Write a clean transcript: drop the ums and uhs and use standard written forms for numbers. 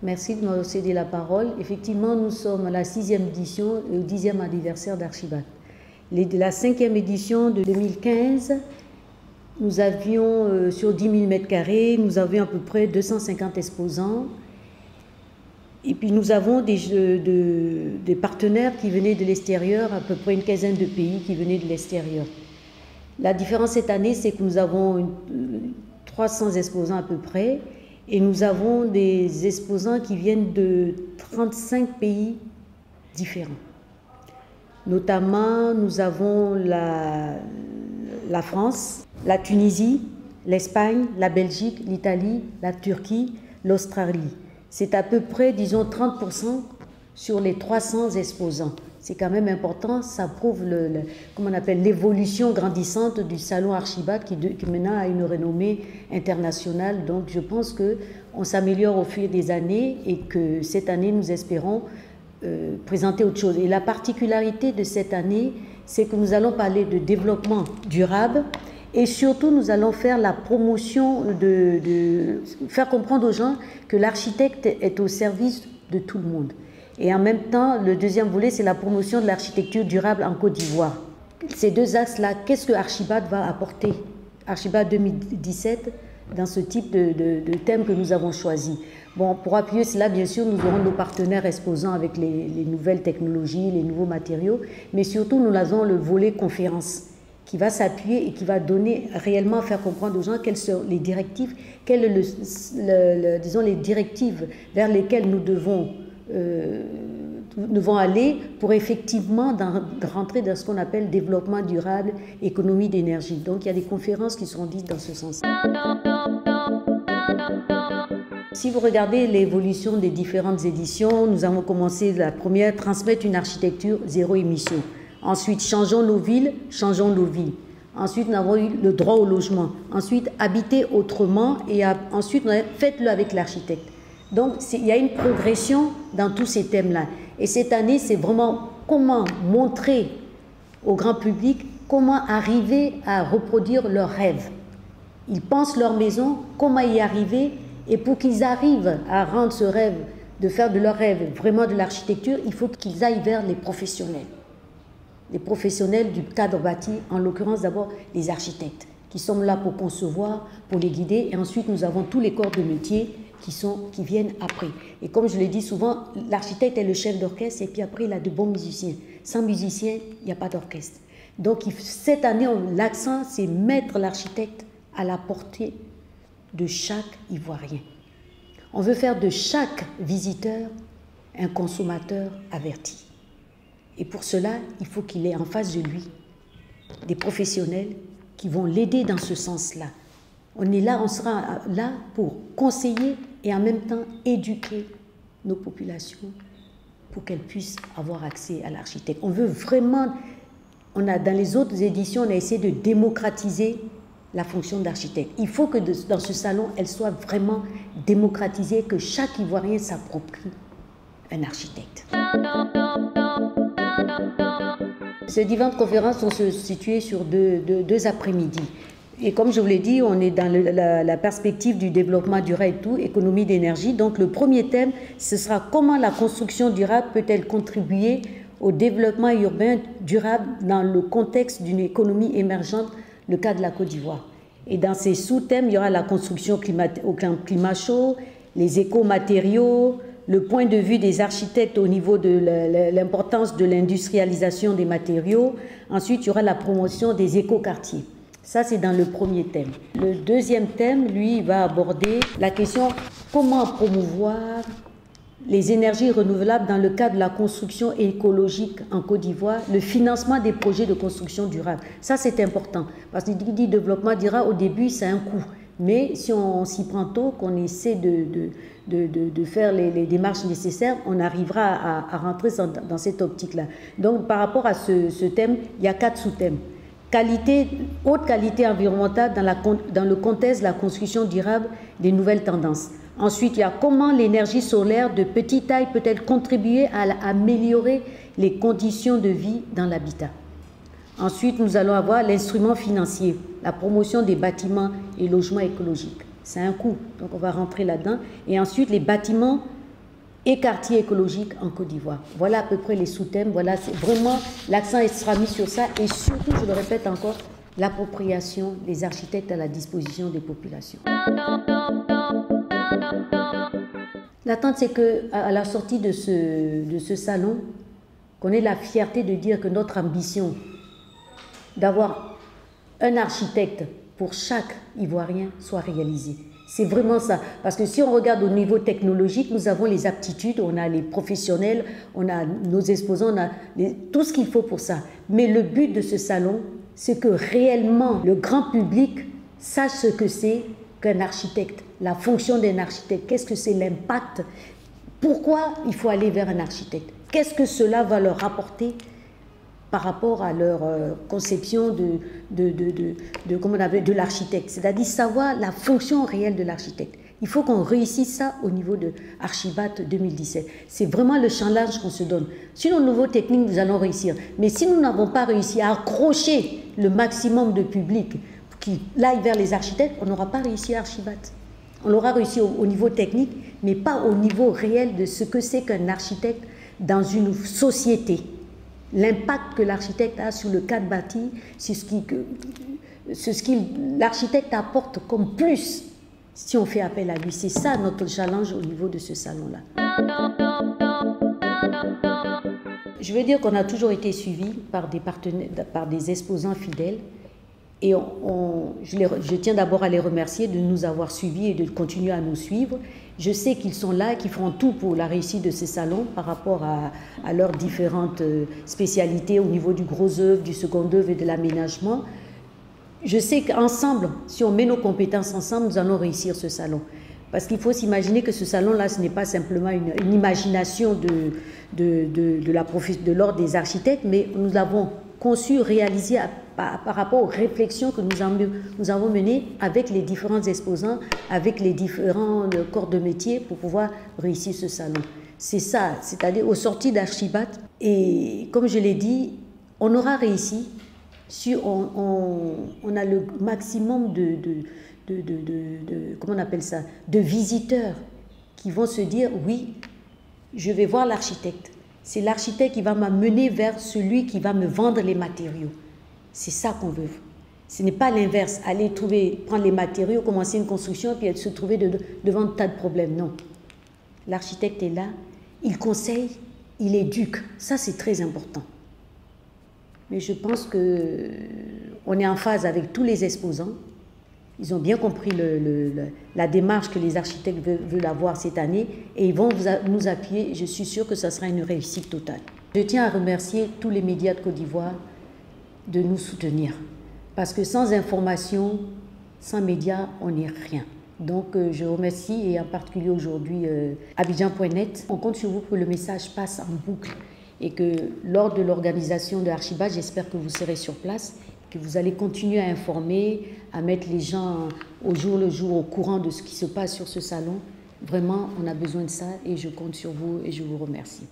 Merci de me céder la parole. Effectivement, nous sommes à la 6e édition et au 10e anniversaire d'Archibat. La 5e édition de 2015, nous avions sur 10 000 m², nous avions à peu près 250 exposants. Et puis nous avons des partenaires qui venaient de l'extérieur, à peu près une quinzaine de pays qui venaient de l'extérieur. La différence cette année, c'est que nous avons 300 exposants à peu près, et nous avons des exposants qui viennent de 35 pays différents. Notamment, nous avons la France, la Tunisie, l'Espagne, la Belgique, l'Italie, la Turquie, l'Australie. C'est à peu près, disons, 30% sur les 300 exposants. C'est quand même important, ça prouve comment on appelle, l'évolution grandissante du salon Archibat qui maintenant a une renommée internationale. Donc je pense qu'on s'améliore au fil des années et que cette année, nous espérons présenter autre chose. Et la particularité de cette année, c'est que nous allons parler de développement durable et surtout nous allons faire la promotion, faire comprendre aux gens que l'architecte est au service de tout le monde. Et en même temps, le deuxième volet, c'est la promotion de l'architecture durable en Côte d'Ivoire. Ces deux axes-là, qu'est-ce que Archibat va apporter? Archibat 2017, dans ce type de thème que nous avons choisi. Bon, pour appuyer cela, bien sûr, nous aurons nos partenaires exposants avec les nouvelles technologies, les nouveaux matériaux, mais surtout, nous avons le volet conférence qui va s'appuyer et qui va donner réellement, faire comprendre aux gens quelles sont les directives, disons les directives vers lesquelles nous devons aller pour effectivement rentrer dans ce qu'on appelle développement durable, économie d'énergie. Donc il y a des conférences qui seront dites dans ce sens. Si vous regardez l'évolution des différentes éditions, nous avons commencé la première, transmettre une architecture zéro émission. Ensuite, changeons nos villes, changeons nos vies. Ensuite, nous avons eu le droit au logement. Ensuite, habiter autrement et ensuite, faites-le avec l'architecte. Donc, il y a une progression dans tous ces thèmes-là. Et cette année, c'est vraiment comment montrer au grand public comment arriver à reproduire leurs rêves. Ils pensent leur maison, comment y arriver, et pour qu'ils arrivent à rendre ce rêve, de faire de leur rêve vraiment de l'architecture, il faut qu'ils aillent vers les professionnels. Les professionnels du cadre bâti, en l'occurrence d'abord les architectes, qui sont là pour concevoir, pour les guider, et ensuite nous avons tous les corps de métier qui viennent après. Et comme je le dis souvent, l'architecte est le chef d'orchestre et puis après il a de bons musiciens. Sans musiciens, il n'y a pas d'orchestre. Donc cette année, l'accent c'est mettre l'architecte à la portée de chaque Ivoirien. On veut faire de chaque visiteur un consommateur averti. Et pour cela, il faut qu'il ait en face de lui des professionnels qui vont l'aider dans ce sens-là. On est là, on sera là pour conseiller et en même temps éduquer nos populations pour qu'elles puissent avoir accès à l'architecte. On veut vraiment, dans les autres éditions, on a essayé de démocratiser la fonction d'architecte. Il faut que dans ce salon, elle soit vraiment démocratisée, que chaque Ivoirien s'approprie un architecte. Ces différentes conférences sont situées sur deux après-midi. Et comme je vous l'ai dit, on est dans la perspective du développement durable et tout, économie d'énergie. Donc le premier thème, ce sera comment la construction durable peut-elle contribuer au développement urbain durable dans le contexte d'une économie émergente, le cas de la Côte d'Ivoire. Et dans ces sous-thèmes, il y aura la construction au climat chaud, les écomatériaux, le point de vue des architectes au niveau de l'importance de l'industrialisation des matériaux. Ensuite, il y aura la promotion des écoquartiers. Ça, c'est dans le premier thème. Le deuxième thème, lui, va aborder la question comment promouvoir les énergies renouvelables dans le cadre de la construction écologique en Côte d'Ivoire, le financement des projets de construction durable. Ça, c'est important, parce qu'il dit développement durable, au début, c'est un coût. Mais si on s'y prend tôt, qu'on essaie de faire les démarches nécessaires, on arrivera à rentrer dans cette optique-là. Donc, par rapport à ce thème, il y a 4 sous-thèmes. Haute qualité environnementale dans le contexte de la construction durable des nouvelles tendances. Ensuite, il y a comment l'énergie solaire de petite taille peut-elle contribuer à améliorer les conditions de vie dans l'habitat. Ensuite, nous allons avoir l'instrument financier, la promotion des bâtiments et logements écologiques. C'est un coût. Donc on va rentrer là-dedans. Et ensuite, les bâtiments et quartiers écologiques en Côte d'Ivoire. Voilà à peu près les sous-thèmes. Voilà, c'est vraiment, l'accent sera mis sur ça. Et surtout, je le répète encore, l'appropriation des architectes à la disposition des populations. L'attente, c'est qu'à la sortie de ce salon, qu'on ait la fierté de dire que notre ambition d'avoir un architecte pour chaque Ivoirien soit réalisée. C'est vraiment ça. Parce que si on regarde au niveau technologique, nous avons les aptitudes, on a les professionnels, on a nos exposants, on a tout ce qu'il faut pour ça. Mais le but de ce salon, c'est que réellement le grand public sache ce que c'est qu'un architecte, la fonction d'un architecte, qu'est-ce que c'est l'impact, pourquoi il faut aller vers un architecte, qu'est-ce que cela va leur apporter par rapport à leur conception de l'architecte, c'est-à-dire savoir la fonction réelle de l'architecte. Il faut qu'on réussisse ça au niveau de Archibat 2017. C'est vraiment le champ large qu'on se donne. Sur nos nouveaux techniques, nous allons réussir. Mais si nous n'avons pas réussi à accrocher le maximum de public qui aille vers les architectes, on n'aura pas réussi à Archibat. On aura réussi au niveau technique, mais pas au niveau réel de ce que c'est qu'un architecte dans une société. L'impact que l'architecte a sur le cadre bâti, c'est ce que l'architecte apporte comme plus si on fait appel à lui. C'est ça notre challenge au niveau de ce salon-là. Je veux dire qu'on a toujours été suivis par des partenaires, par des exposants fidèles. Et je tiens d'abord à les remercier de nous avoir suivis et de continuer à nous suivre. Je sais qu'ils sont là, qu'ils feront tout pour la réussite de ces salons par rapport à leurs différentes spécialités au niveau du gros œuvre, du second œuvre et de l'aménagement. Je sais qu'ensemble, si on met nos compétences ensemble, nous allons réussir ce salon. Parce qu'il faut s'imaginer que ce salon-là, ce n'est pas simplement une imagination de l'ordre des architectes, mais nous l'avons conçu, réalisé par rapport aux réflexions que nous avons menées avec les différents exposants, avec les différents corps de métier pour pouvoir réussir ce salon. C'est ça, c'est-à-dire aux sorties d'Archibat. Et comme je l'ai dit, on aura réussi si on a le maximum comment on appelle ça, de visiteurs qui vont se dire oui, je vais voir l'architecte. C'est l'architecte qui va m'amener vers celui qui va me vendre les matériaux. C'est ça qu'on veut. Ce n'est pas l'inverse, aller prendre les matériaux, commencer une construction, puis se trouver devant un tas de problèmes. Non. L'architecte est là, il conseille, il éduque. Ça, c'est très important. Mais je pense qu'on est en phase avec tous les exposants. Ils ont bien compris la démarche que les architectes veulent avoir cette année et ils vont nous appuyer. Je suis sûre que ça sera une réussite totale. Je tiens à remercier tous les médias de Côte d'Ivoire de nous soutenir. Parce que sans information, sans médias, on n'est rien. Donc je remercie et en particulier aujourd'hui Abidjan.net. On compte sur vous pour que le message passe en boucle et que lors de l'organisation de Archibat, j'espère que vous serez sur place, que vous allez continuer à informer, à mettre les gens au jour le jour au courant de ce qui se passe sur ce salon. Vraiment, on a besoin de ça et je compte sur vous et je vous remercie.